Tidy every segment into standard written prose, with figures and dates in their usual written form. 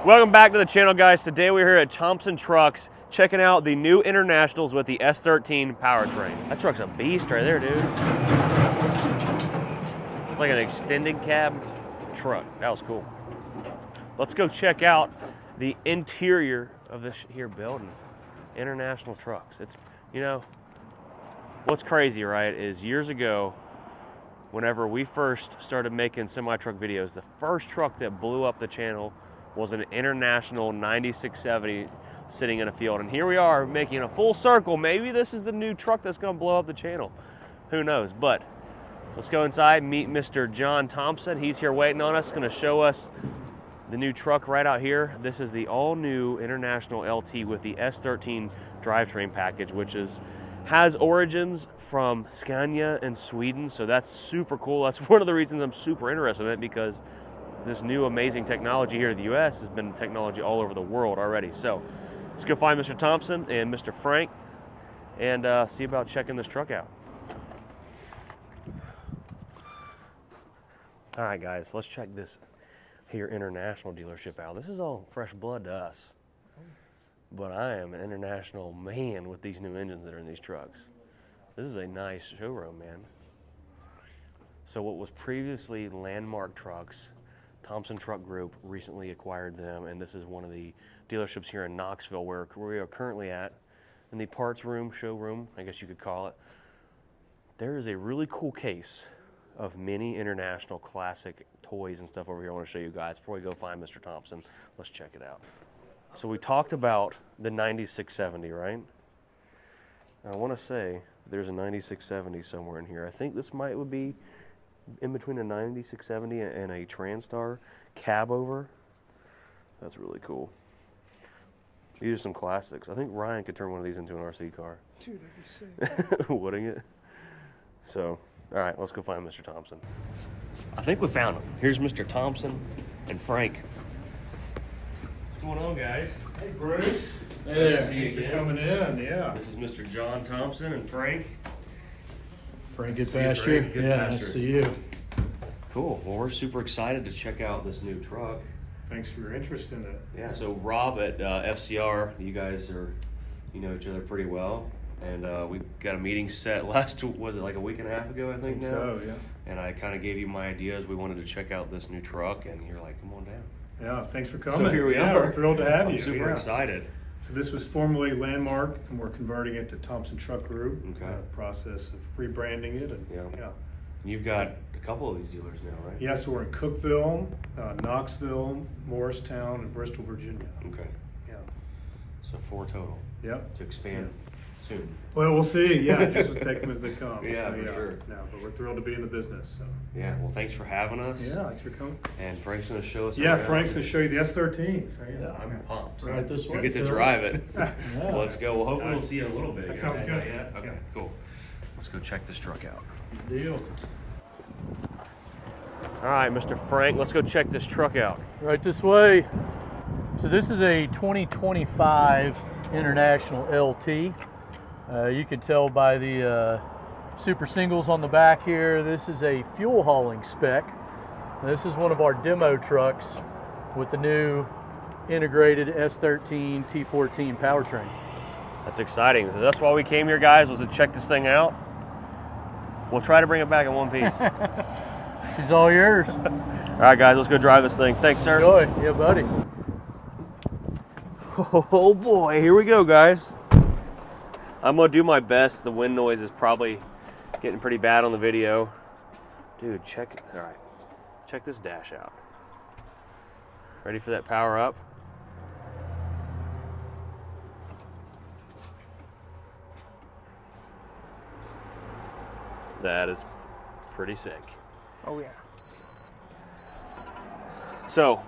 Welcome back to the channel, guys. Today we're here at Thompson Trucks checking out the new Internationals with the S13 powertrain. That truck's a beast right there, dude. It's like an extended cab truck. That was cool. Let's go check out the interior of this here building. International Trucks. It's, you know, what's crazy, right, is years ago, whenever we first started making semi-truck videos, the first truck that blew up the channel was an International 9670 sitting in a field. And here we are making a full circle. Maybe this is the new truck that's going to blow up the channel. Who knows? But let's go inside, meet Mr. John Thompson. He's here waiting on us, going to show us the new truck right out here. This is the all-new International LT with the S13 drivetrain package, which has origins from Scania in Sweden. So that's super cool. That's one of the reasons I'm super interested in it, because this new amazing technology here in the US has been technology all over the world already. So let's go find Mr. Thompson and Mr. Frank and see about checking this truck out. All right, guys, let's check this here International dealership out. This is all fresh blood to us, but I am an International man with these new engines that are in these trucks. This is a nice showroom, man. So what was previously Landmark Trucks, Thompson Truck Group recently acquired them, and this is one of the dealerships here in Knoxville where we are currently at, in the parts room, showroom, I guess you could call it. There is a really cool case of mini International classic toys and stuff over here I want to show you guys. Before we go find Mr. Thompson, let's check it out. So we talked about the 9670, right? I want to say there's a 9670 somewhere in here. I think this would be in between a 9670 and a TranStar cab over. That's really cool. These are some classics. I think Ryan could turn one of these into an RC car. Dude, that'd be sick. Wouldn't it? So, all right, let's go find Mr. Thompson. I think we found him. Here's Mr. Thompson and Frank. What's going on, guys? Hey, Bruce. Nice to see you Thanks for again. coming in, yeah. This is Mr. John Thompson and Frank. Frank, Nice to see you, Goodpasture. Frank. Yeah, Goodpasture. nice to see you. Cool. Well, we're super excited to check out this new truck. Thanks for your interest in it. Yeah, so Rob at FCR, you guys know each other pretty well. And we got a meeting set was it like a week and a half ago, I think now? So, yeah. And I kind of gave you my ideas. We wanted to check out this new truck, and you're like, come on down. Yeah, thanks for coming. So here we yeah, are. We're thrilled to have I'm you. super yeah. excited. So this was formerly Landmark, and we're converting it to Thompson Truck Group. Okay. Process of rebranding it. And, Yeah. You've got a couple of these dealers now, right? Yeah, so we're in Cookeville, Knoxville, Morristown, and Bristol, Virginia. Okay. Yeah. So 4 total Yep. to expand soon. Well, we'll see. Yeah, just we'll take them as they come. Yeah, for sure. No, but we're thrilled to be in the business. So. Yeah, well, thanks for having us. Yeah, thanks for coming. And Frank's going to show us Yeah, around. Frank's going to show you the S13. So, yeah. I'm pumped. Right this to way, get to Phil. drive it. Yeah. Well, let's go. Well, hopefully we'll see you in a little bit. That You sounds guys good. not yet? Okay, Yeah. cool. Let's go check this truck out. Deal. All right, Mr. Frank, let's go check this truck out. Right this way. So this is a 2025 International LT. You can tell by the super singles on the back here, this is a fuel hauling spec. This is one of our demo trucks with the new integrated S13 T14 powertrain. That's exciting. So that's why we came here, guys, was to check this thing out. We'll try to bring it back in one piece. She's all yours. All right, guys, let's go drive this thing. Thanks, sir. Enjoy. Yeah, buddy. Oh boy, here we go, guys. I'm gonna do my best. The wind noise is probably getting pretty bad on the video. Dude, all right, check this dash out. Ready for that power up? That is pretty sick. Oh, yeah. So,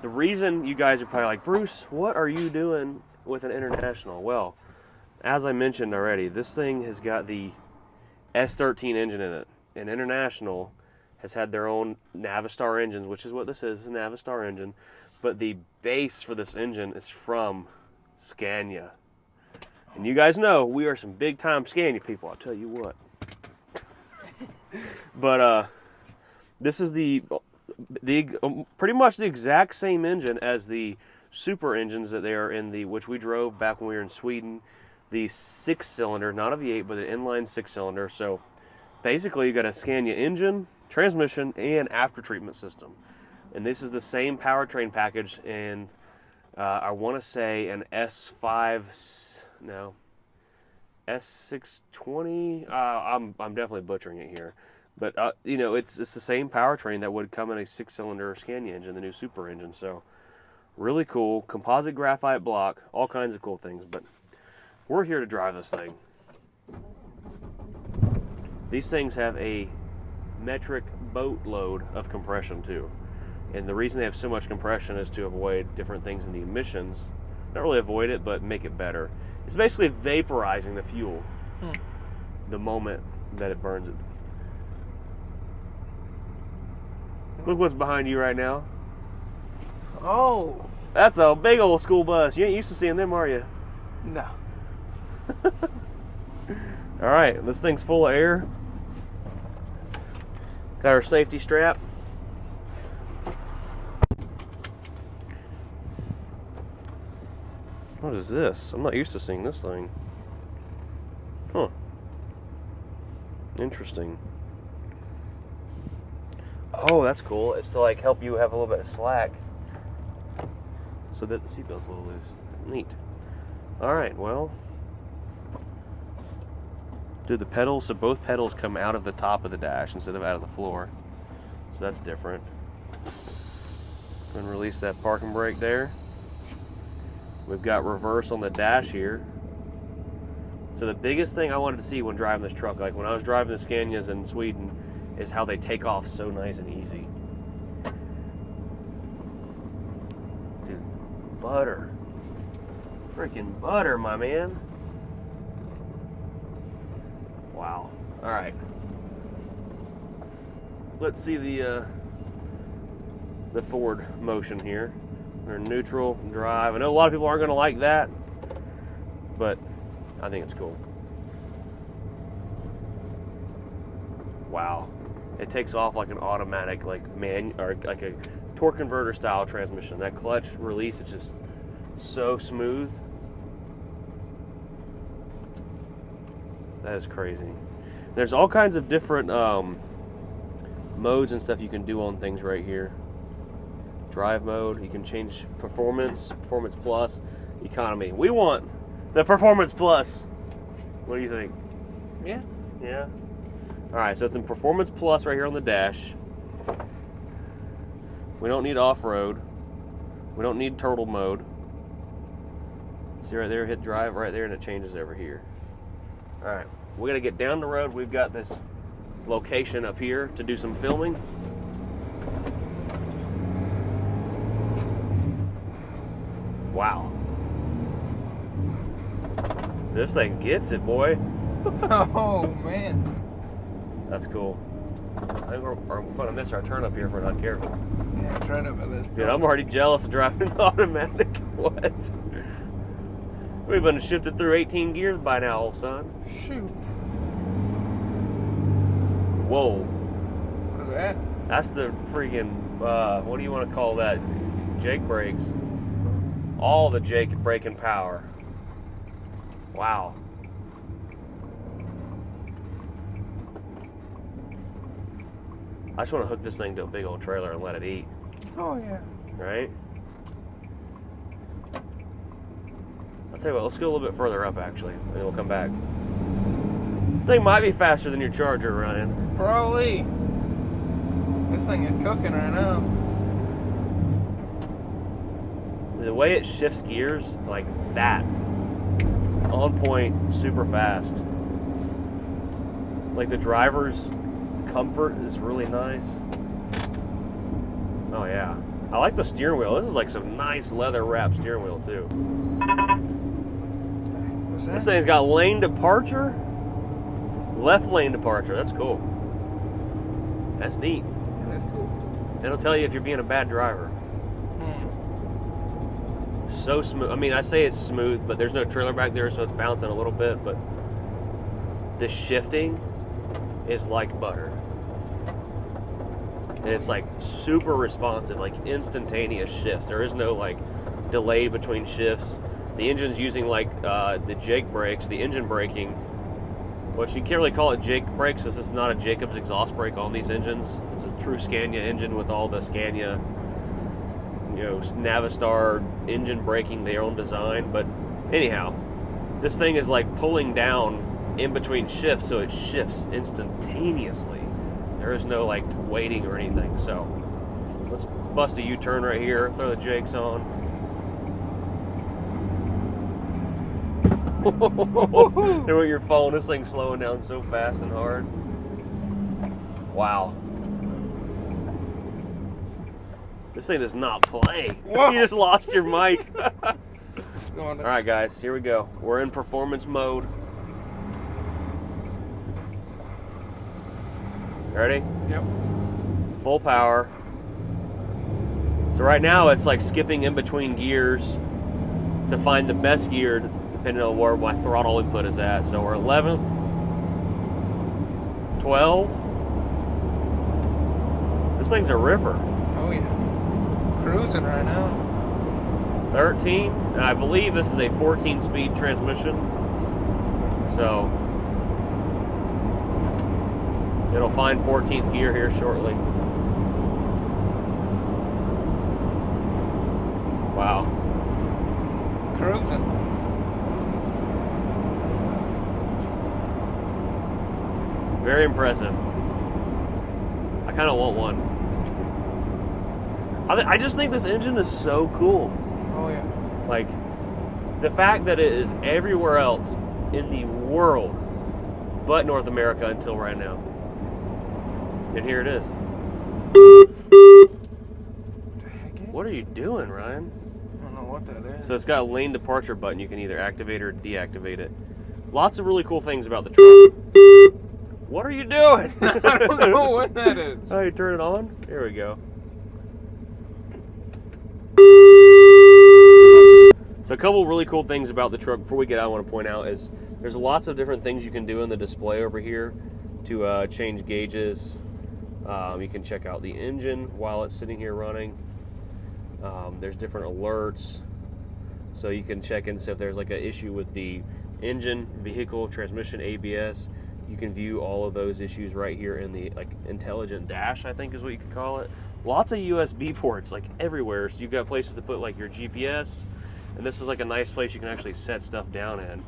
the reason you guys are probably like, Bruce, what are you doing with an International? Well, as I mentioned already, this thing has got the S13 engine in it. And International has had their own Navistar engines, which is what this is, a Navistar engine. But the base for this engine is from Scania. And you guys know, we are some big time Scania people, I'll tell you what. But this is the pretty much the exact same engine as the super engines that they are in the, which we drove back when we were in Sweden, the 6-cylinder, not a V8, but an inline 6-cylinder. So basically you got a Scania engine, transmission, and after treatment system. And this is the same powertrain package in, I want to say an S620. I'm definitely butchering it here. But, you know, it's the same powertrain that would come in a 6-cylinder Scania engine, the new super engine. So really cool. Composite graphite block, all kinds of cool things. But we're here to drive this thing. These things have a metric boatload of compression too. And the reason they have so much compression is to avoid different things in the emissions. Not really avoid it, but make it better. It's basically vaporizing the fuel the moment that it burns it. Look what's behind you right now. Oh. That's a big old school bus. You ain't used to seeing them, are you? No. All right, this thing's full of air. Got our safety strap. What is this? I'm not used to seeing this thing. Huh. Interesting. Oh, that's cool. It's to like help you have a little bit of slack so that the seatbelt's a little loose. Neat. All right, well. Do the pedals, so both pedals come out of the top of the dash instead of out of the floor. So that's different. Go and release that parking brake there. We've got reverse on the dash here. So the biggest thing I wanted to see when driving this truck, like when I was driving the Scanias in Sweden, is how they take off so nice and easy. Dude, butter. Freaking butter, my man. Wow. All right. Let's see the forward motion here. We're in neutral, drive. I know a lot of people aren't going to like that, but I think it's cool. Wow. It takes off like an automatic, like or like a torque converter style transmission. That clutch release is just so smooth. That is crazy. There's all kinds of different modes and stuff you can do on things right here. Drive mode, you can change performance, performance plus, economy. We want the performance plus. What do you think? Yeah. Yeah? All right, so it's in performance plus right here on the dash. We don't need off-road. We don't need turtle mode. See right there, hit drive right there and it changes over here. All right, we gotta get down the road. We've got this location up here to do some filming. Wow. This thing gets it, boy. Oh, man. That's cool. I think we're going to miss our turn up here if we're not careful. Yeah, it's right up at this. Dude, I'm already jealous of driving an automatic. What? We've been shifted through 18 gears by now, old son. Shoot. Whoa. What is that? That's the freaking, what do you want to call that? Jake brakes. All the Jake braking power. Wow. I just want to hook this thing to a big old trailer and let it eat. Oh, yeah. Right? I'll tell you what, let's go a little bit further up actually, and then we'll come back. This thing might be faster than your Charger, Ryan. Probably. This thing is cooking right now. The way it shifts gears like that, on point, super fast. Like the driver's comfort is really nice. Oh yeah. I like the steering wheel. This is like some nice leather wrapped steering wheel too. What's that? This thing's got lane departure. Left lane departure. That's cool. That's neat. That's cool. It'll tell you if you're being a bad driver. So smooth. I mean, I say it's smooth, but there's no trailer back there, so it's bouncing a little bit, but the shifting is like butter. and it's like super responsive, like instantaneous shifts. There is no like delay between shifts. The engine's using like the Jake brakes, the engine braking, which you can't really call it Jake brakes, because this is not a Jacobs exhaust brake on these engines. It's a true Scania engine with all the Scania, you know, Navistar engine braking, their own design. But anyhow, this thing is like pulling down in between shifts, so it shifts instantaneously. There is no like waiting or anything. So let's bust a U-turn right here, throw the Jakes on. And with your phone, this thing's slowing down so fast and hard. Wow. This thing does not play. Whoa. You just lost your mic. Going All right, guys, here we go. We're in performance mode. Ready? Yep. Full power. So right now it's like skipping in between gears to find the best gear depending on where my throttle input is at. So we're 11th, 12. This thing's a ripper. Oh yeah. Cruising right now. 13, and I believe this is a 14-speed transmission. So it'll find 14th gear here shortly. Wow. Cruising. Very impressive. I kind of want one. I just think this engine is so cool. Oh yeah. Like, the fact that it is everywhere else in the world but North America until right now. And here it is. What the heck is What are you doing, Ryan? I don't know what that is. So it's got a lane departure button. You can either activate or deactivate it. Lots of really cool things about the truck. What are you doing? I don't know what that is. Oh, you turn it on? There we go. So a couple really cool things about the truck before we get out I want to point out is there's lots of different things you can do in the display over here to change gauges. You can check out the engine while it's sitting here running. There's different alerts. So you can check and see if there's like an issue with the engine, vehicle, transmission, ABS. You can view all of those issues right here in the like intelligent dash, I think is what you could call it. Lots of USB ports like everywhere. So you've got places to put like your GPS, and this is like a nice place you can actually set stuff down in.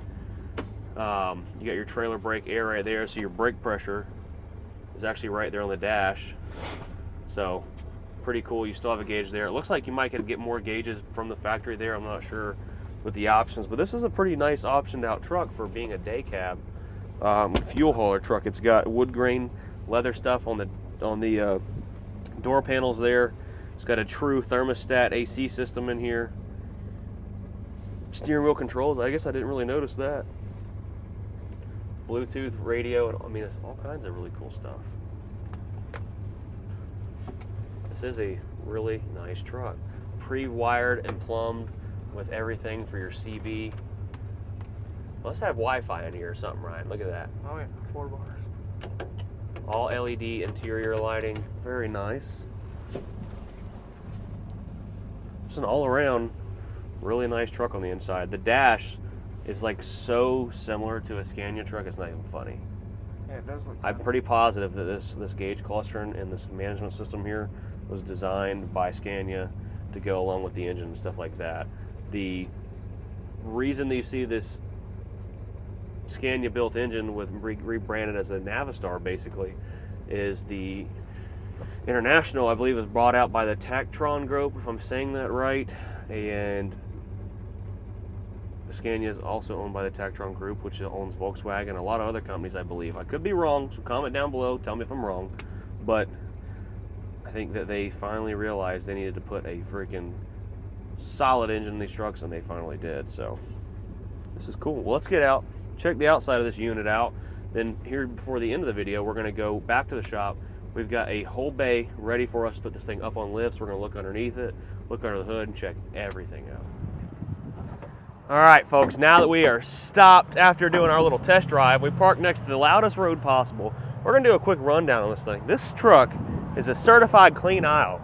You got your trailer brake air right there, so your brake pressure is actually right there on the dash. So pretty cool. You still have a gauge there. It looks like you might get more gauges from the factory there. I'm not sure with the options, but this is a pretty nice optioned out truck for being a day cab. Fuel hauler truck. It's got wood grain leather stuff on the door panels there. It's got a true thermostat AC system in here. Steering wheel controls. I guess I didn't really notice that. Bluetooth radio, and I mean it's all kinds of really cool stuff. This is a really nice truck. Pre-wired and plumbed with everything for your CB. Let's have Wi-Fi in here or something, Ryan. Look at that. Oh yeah, 4 bars. All LED interior lighting. Very nice. Just an all-around really nice truck on the inside. The dash is like so similar to a Scania truck, it's not even funny. Yeah, it does look I'm pretty positive that this gauge clustering and this management system here was designed by Scania to go along with the engine and stuff like that. The reason that you see this Scania built engine with rebranded as a Navistar basically is the International, I believe, was brought out by the Tactron group, if I'm saying that right, and Scania is also owned by the Tactron group, which owns Volkswagen and a lot of other companies, I believe. I could be wrong, so comment down below, tell me if I'm wrong, but I think that they finally realized they needed to put a freaking solid engine in these trucks, and they finally did. So this is cool. Well, let's get out, check the outside of this unit out. Then here before the end of the video, we're going to go back to the shop. We've got a whole bay ready for us to put this thing up on lifts. We're going to look underneath it, look under the hood, and check everything out. All right, folks, now that we are stopped after doing our little test drive, we parked next to the loudest road possible. We're going to do a quick rundown on this thing. This truck is a certified clean idle.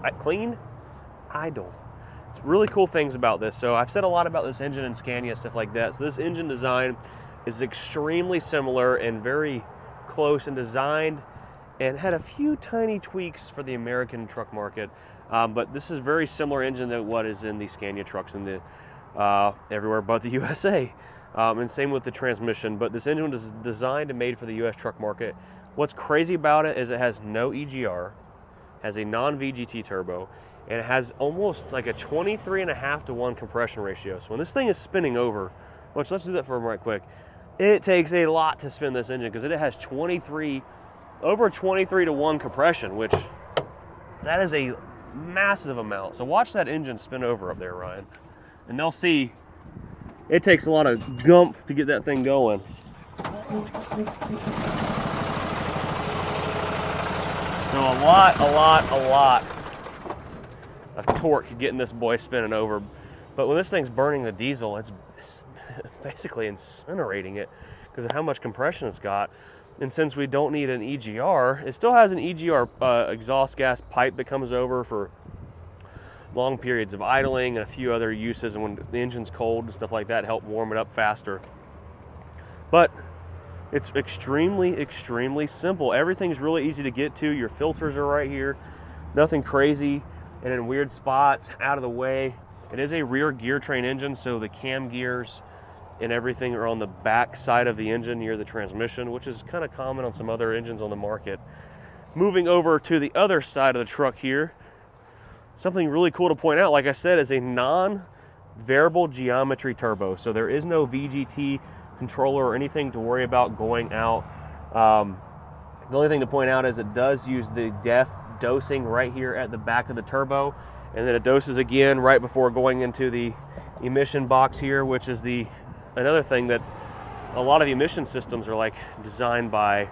It's really cool things about this. So I've said a lot about this engine and Scania, stuff like that. So this engine design is extremely similar and very close in designed, and had a few tiny tweaks for the American truck market. But this is very similar engine to what is in the Scania trucks in the everywhere but the USA. And same with the transmission. But this engine was designed and made for the US truck market. What's crazy about it is it has no EGR, has a non-VGT turbo, and it has almost like a 23.5 to 1 compression ratio. So when this thing is spinning over, let's do that for a right quick. It takes a lot to spin this engine because it has over 23 to 1 compression, which that is a massive amount. So watch that engine spin over up there, Ryan, and they'll see it takes a lot of gumph to get that thing going. So a lot of torque getting this boy spinning over. But when this thing's burning the diesel, it's basically incinerating it because of how much compression it's got. And since we don't need an EGR, it still has an EGR exhaust gas pipe that comes over for long periods of idling and a few other uses, and when the engine's cold and stuff like that, help warm it up faster. But it's extremely simple. Everything's really easy to get to. Your filters are right here, nothing crazy and in weird spots, out of the way. It is a rear gear train engine, so the cam gears and everything are on the back side of the engine near the transmission, which is kind of common on some other engines on the market. Moving over to the other side of the truck here, something really cool to point out, like I said, is a non-variable geometry turbo. So there is no VGT controller or anything to worry about going out. The only thing to point out is it does use the def dosing right here at the back of the turbo, and then it doses again right before going into the emission box here, which is another thing that a lot of emission systems are like designed by,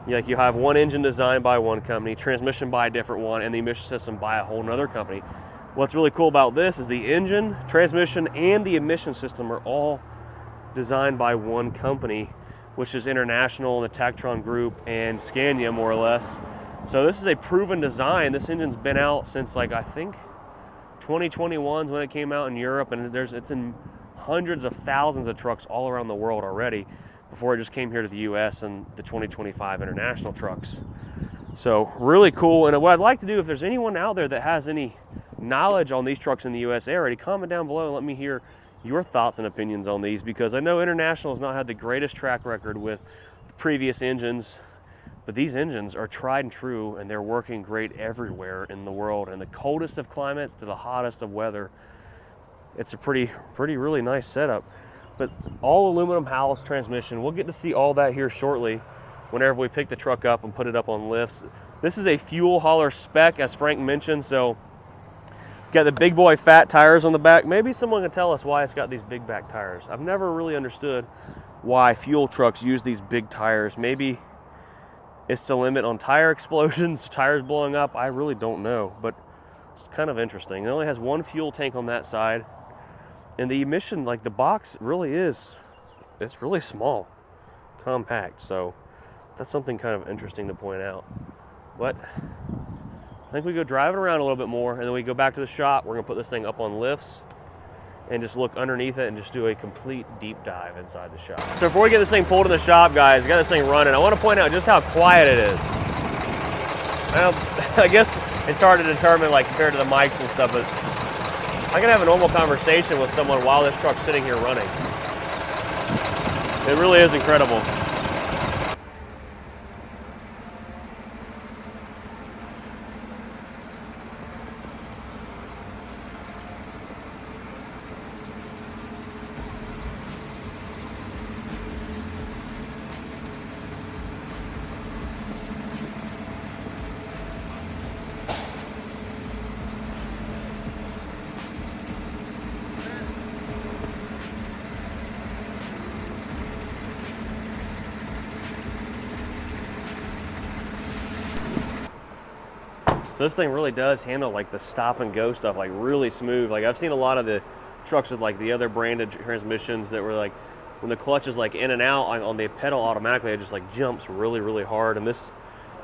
like you have one engine designed by one company, transmission by a different one, and the emission system by a whole nother company. What's really cool about this is the engine, transmission, and the emission system are all designed by one company, which is International and the Tactron Group and Scania, more or less. So this is a proven design. This engine's been out since, like, I think 2021 is when it came out in Europe, and it's in hundreds of thousands of trucks all around the world already before it just came here to the US and the 2025 international trucks. So really cool. And what I'd like to do, if there's anyone out there that has any knowledge on these trucks in the USA already, comment down below and let me hear your thoughts and opinions on these, because I know International has not had the greatest track record with previous engines, but these engines are tried and true, and they're working great everywhere in the world, in the coldest of climates to the hottest of weather. It's a pretty really nice setup. But all aluminum house transmission, we'll get to see all that here shortly whenever we pick the truck up and put it up on lifts. This is a fuel hauler spec, as Frank mentioned, so got the big boy fat tires on the back. Maybe someone can tell us why it's got these big back tires. I've never really understood why fuel trucks use these big tires. Maybe it's to limit on tire explosions, tires blowing up. I really don't know, but it's kind of interesting. It only has one fuel tank on that side. And the emission, like the box really is, it's really small, compact. So that's something kind of interesting to point out. But I think we go driving around a little bit more, and then we go back to the shop. We're gonna put this thing up on lifts and just look underneath it and just do a complete deep dive inside the shop. So before we get this thing pulled in the shop, guys, got this thing running, I want to point out just how quiet it is. I guess it's hard to determine, like, compared to the mics and stuff, but I can have a normal conversation with someone while this truck's sitting here running. It really is incredible. So this thing really does handle like the stop and go stuff like really smooth. Like I've seen a lot of the trucks with like the other branded transmissions that were like, when the clutch is like in and out on the pedal automatically, it just like jumps really hard. And this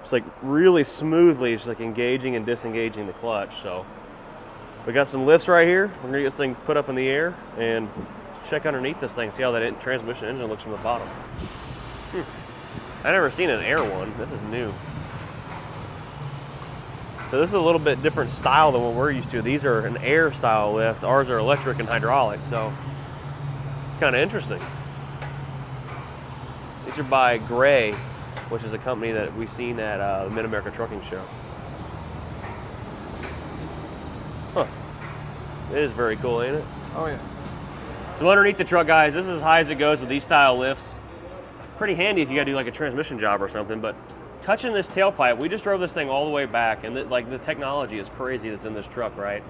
It's like really smoothly, just like engaging and disengaging the clutch. So we got some lifts right here. We're gonna get this thing put up in the air and check underneath this thing, see how that transmission engine looks from the bottom. I've never seen an air one. This is new. So this is a little bit different style than what we're used to. These are an air style lift. Ours are electric and hydraulic, so it's kind of interesting. These are by Gray, which is a company that we've seen at the Mid-America Trucking Show. Huh. It is very cool, ain't it? Oh yeah. So underneath the truck, guys, this is as high as it goes with these style lifts. Pretty handy if you gotta do like a transmission job or something, but touching this tailpipe, we just drove this thing all the way back, and like the technology is crazy that's in this truck, right?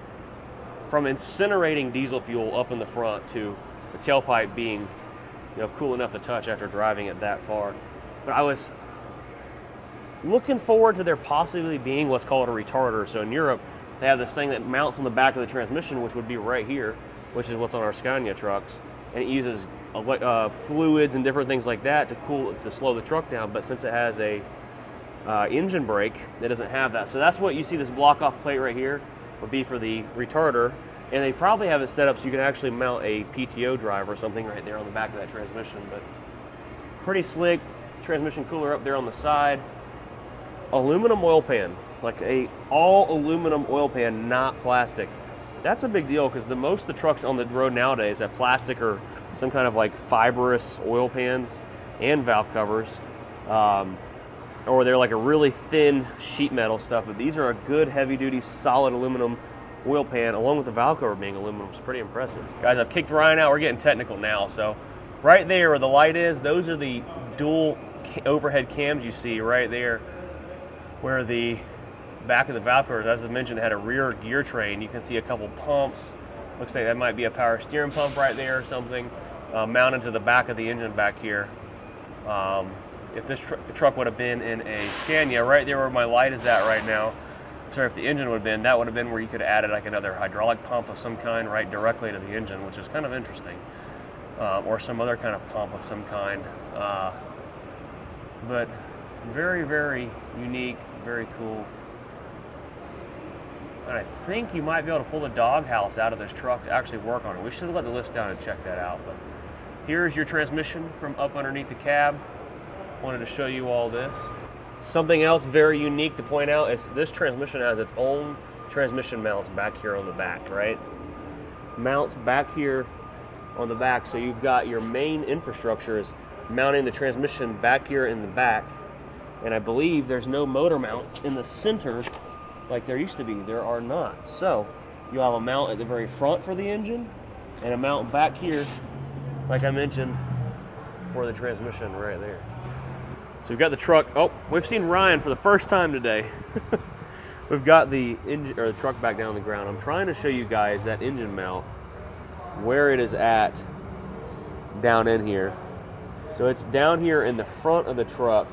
From incinerating diesel fuel up in the front to the tailpipe being, cool enough to touch after driving it that far. But I was looking forward to there possibly being what's called a retarder. So in Europe, they have this thing that mounts on the back of the transmission, which would be right here, which is what's on our Scania trucks, and it uses fluids and different things like that to slow the truck down. But since it has a engine brake, it doesn't have that. So that's what you see, this block-off plate right here would be for the retarder, and they probably have it set up so you can actually mount a PTO drive or something right there on the back of that transmission. But pretty slick. Transmission cooler up there on the side. Aluminum oil pan, like a all aluminum oil pan, not plastic. That's a big deal because most of the trucks on the road nowadays have plastic or some kind of like fibrous oil pans and valve covers, or they're like a really thin sheet metal stuff. But these are a good heavy duty solid aluminum oil pan, along with the valve cover being aluminum. It's pretty impressive. Guys, I've kicked Ryan out. We're getting technical now. So right there where the light is, those are the dual overhead cams you see right there, where the back of the valve cover, as I mentioned, had a rear gear train. You can see a couple pumps. Looks like that might be a power steering pump right there or something, mounted to the back of the engine back here. If this truck would have been in a Scania, right there where my light is at right now, sorry, if the engine would have been, that would have been where you could have added like another hydraulic pump of some kind right directly to the engine, which is kind of interesting, or some other kind of pump of some kind. But very, very unique, very cool. And I think you might be able to pull the doghouse out of this truck to actually work on it. We should have let the lifts down and check that out. But here's your transmission from up underneath the cab. Wanted to show you all this. Something else very unique to point out is this transmission has its own transmission mounts back here on the back, right? Mounts back here on the back, so you've got your main infrastructure is mounting the transmission back here in the back, and I believe there's no motor mounts in the center like there used to be. There are not. So you have a mount at the very front for the engine and a mount back here, like I mentioned, for the transmission right there. So we've got the truck. Oh, we've seen Ryan for the first time today. We've got the engine or the truck back down on the ground. I'm trying to show you guys that engine mount, where it is at down in here. So it's down here in the front of the truck,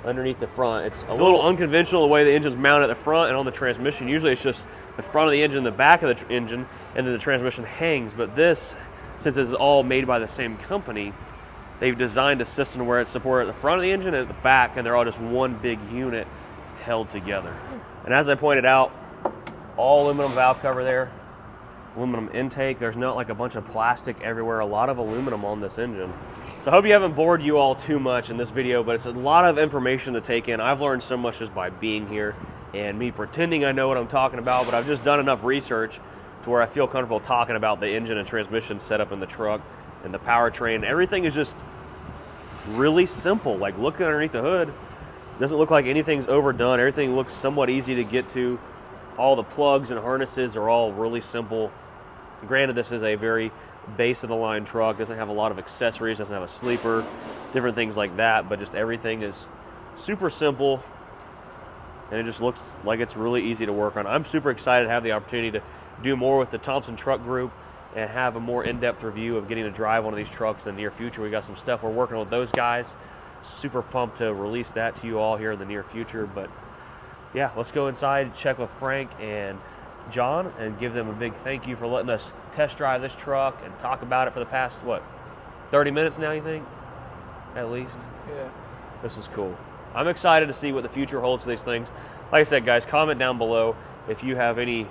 underneath the front. It's a little unconventional the way the engine's mounted at the front and on the transmission. Usually it's just the front of the engine, the back of the engine, and then the transmission hangs. But this, since it's all made by the same company, they've designed a system where it's supported at the front of the engine and at the back, and they're all just one big unit held together. And as I pointed out, all aluminum valve cover there, aluminum intake. There's not like a bunch of plastic everywhere, a lot of aluminum on this engine. So I hope you haven't bored you all too much in this video, but it's a lot of information to take in. I've learned so much just by being here and me pretending I know what I'm talking about, but I've just done enough research to where I feel comfortable talking about the engine and transmission setup in the truck and the powertrain. Everything is just really simple. Like, looking underneath the hood, doesn't look like anything's overdone. Everything looks somewhat easy to get to. All the plugs and harnesses are all really simple. Granted, this is a very base of the line truck, doesn't have a lot of accessories, doesn't have a sleeper, different things like that, but just everything is super simple, and it just looks like it's really easy to work on. I'm super excited to have the opportunity to do more with the Thompson Truck Group and have a more in-depth review of getting to drive one of these trucks in the near future. We got some stuff we're working on with those guys. Super pumped to release that to you all here in the near future. But yeah, let's go inside and check with Frank and John and give them a big thank you for letting us test drive this truck and talk about it for the past, what, 30 minutes now, you think? At least? Yeah. This was cool. I'm excited to see what the future holds for these things. Like I said, guys, comment down below if you have any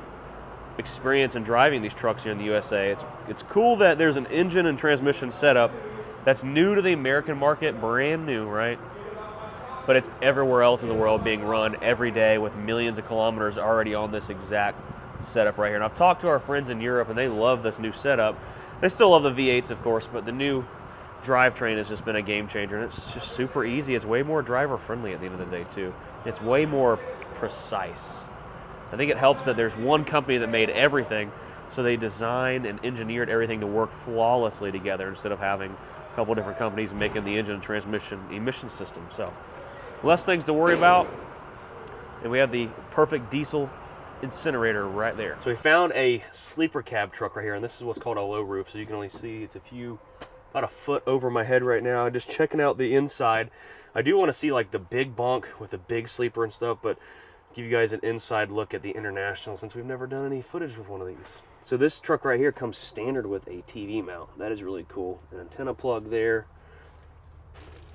experience in driving these trucks here in the USA. It's cool that there's an engine and transmission setup that's new to the American market, brand new, right? But it's everywhere else in the world being run every day with millions of kilometers already on this exact setup right here. And I've talked to our friends in Europe, and they love this new setup. They still love the V8s, of course, but the new drivetrain has just been a game changer, and it's just super easy. It's way more driver friendly at the end of the day too. It's way more precise. I think it helps that there's one company that made everything, so they designed and engineered everything to work flawlessly together instead of having a couple different companies making the engine and transmission emission system. So less things to worry about, and we have the perfect diesel incinerator right there. So we found a sleeper cab truck right here, and this is what's called a low roof, so you can only see it's about a foot over my head right now. Just checking out the inside. I do want to see like the big bunk with the big sleeper and stuff, but give you guys an inside look at the International since we've never done any footage with one of these. So this truck right here comes standard with a TV mount. That is really cool. An antenna plug there,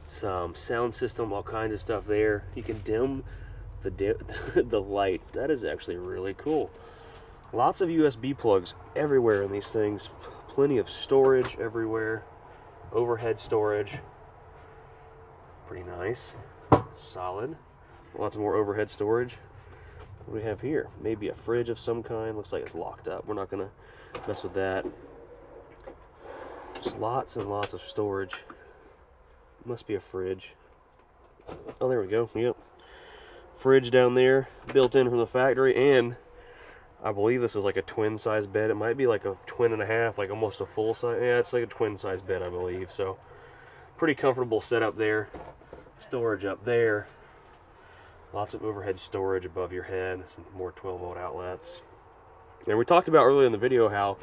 some sound system, all kinds of stuff there. You can dim the lights. That is actually really cool. Lots of USB plugs everywhere in these things. Plenty of storage everywhere. Overhead storage. Pretty nice. Solid. Lots of more overhead storage. What do we have here? Maybe a fridge of some kind. Looks like it's locked up. We're not going to mess with that. Just lots and lots of storage. Must be a fridge. Oh, there we go. Yep. Fridge down there, built in from the factory, and I believe this is like a twin size bed. It might be like a twin and a half, like almost a full size. Yeah, it's like a twin size bed, I believe. So pretty comfortable setup there. Storage up there. Lots of overhead storage above your head. Some more 12-volt outlets. And we talked about earlier in the video how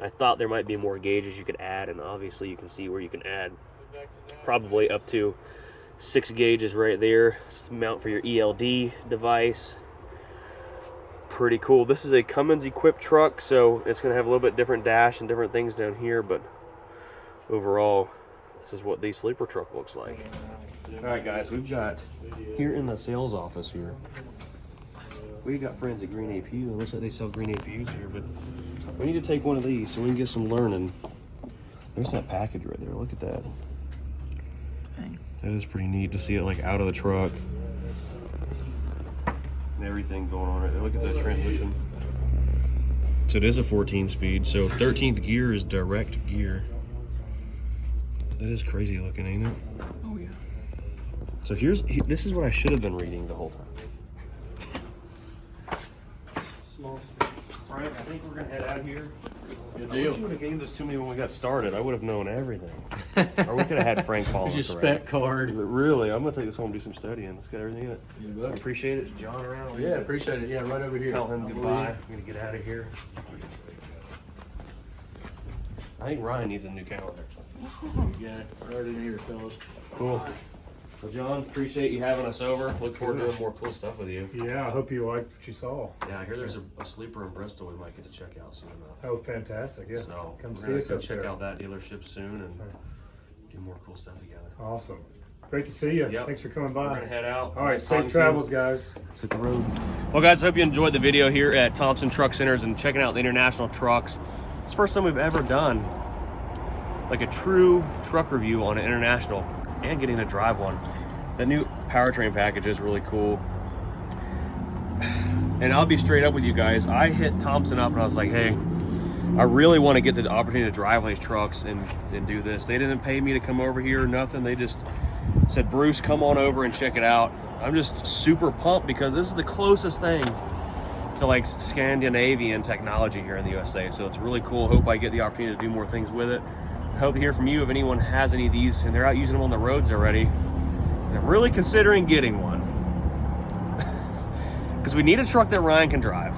I thought there might be more gauges you could add, and obviously you can see where you can add probably up to 6 gauges right there. Mount for your ELD device. Pretty cool. This is a Cummins equipped truck, so it's going to have a little bit different dash and different things down here, but overall this is what the sleeper truck looks like. Alright guys, we've got here in the sales office here, we got friends at Green APU. It looks like they sell Green APUs here, but we need to take one of these so we can get some learning. There's that package right there. Look at that. That is pretty neat to see it like out of the truck. And everything going on right there. Look at the transmission. So it is a 14 speed, so 13th gear is direct gear. That is crazy looking, ain't it? Oh yeah. So this is what I should have been reading the whole time. Small speed. Frank, I think we're gonna head out here. Good I deal. wish you would have gave this to me when we got started. I would have known everything. Or we could have had Frank follow us Just around. spec card. But really, I'm gonna take this home and do some studying. It's got everything in it. You I bet. appreciate it. Is John around? Yeah, appreciate it. Yeah, right over here. Tell him goodbye. I'm gonna get out of here. I think Ryan needs a new calendar. You got it. Right in here, fellas. Cool. Well, John, appreciate you having us over. Look forward to doing more cool stuff with you. Yeah, I hope you liked what you saw. Yeah, I hear there's a sleeper in Bristol we might get to check out soon enough. Oh, fantastic. Yeah. So Come we're see gonna us go up check there. out that dealership soon and do more cool stuff together. Awesome. Great to see you. Yep. Thanks for coming We're by. gonna head out. All right, Nice talking safe to you. travels, guys. Let's hit the road. Well, guys, I hope you enjoyed the video here at Thompson Truck Centers and checking out the International trucks. It's the first time we've ever done like a true truck review on an International and getting to drive one. The new powertrain package is really cool. And I'll be straight up with you guys. I hit Thompson up and I was like, hey, I really want to get the opportunity to drive one of these trucks and do this. They didn't pay me to come over here or nothing. They just said, Bruce, come on over and check it out. I'm just super pumped because this is the closest thing to like Scandinavian technology here in the USA. So it's really cool. Hope I get the opportunity to do more things with it. I hope to hear from you if anyone has any of these and they're out using them on the roads already. I'm really considering getting one. Because we need a truck that Ryan can drive.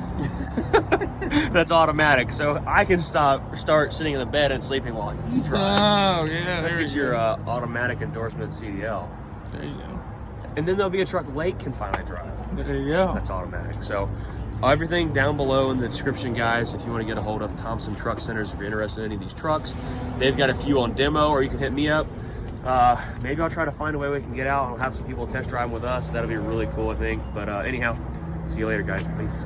That's automatic. So I can start sitting in the bed and sleeping while he drives. Oh yeah, That there gives you your go. automatic endorsement CDL. There you go. And then there'll be a truck Lake can finally drive. There you go. That's automatic. So everything down below in the description, guys, if you want to get a hold of Thompson Truck Centers, if you're interested in any of these trucks. They've got a few on demo, or you can hit me up. Maybe I'll try to find a way we can get out and we'll have some people test drive with us. That'll be really cool, I think. But anyhow, see you later, guys. Peace.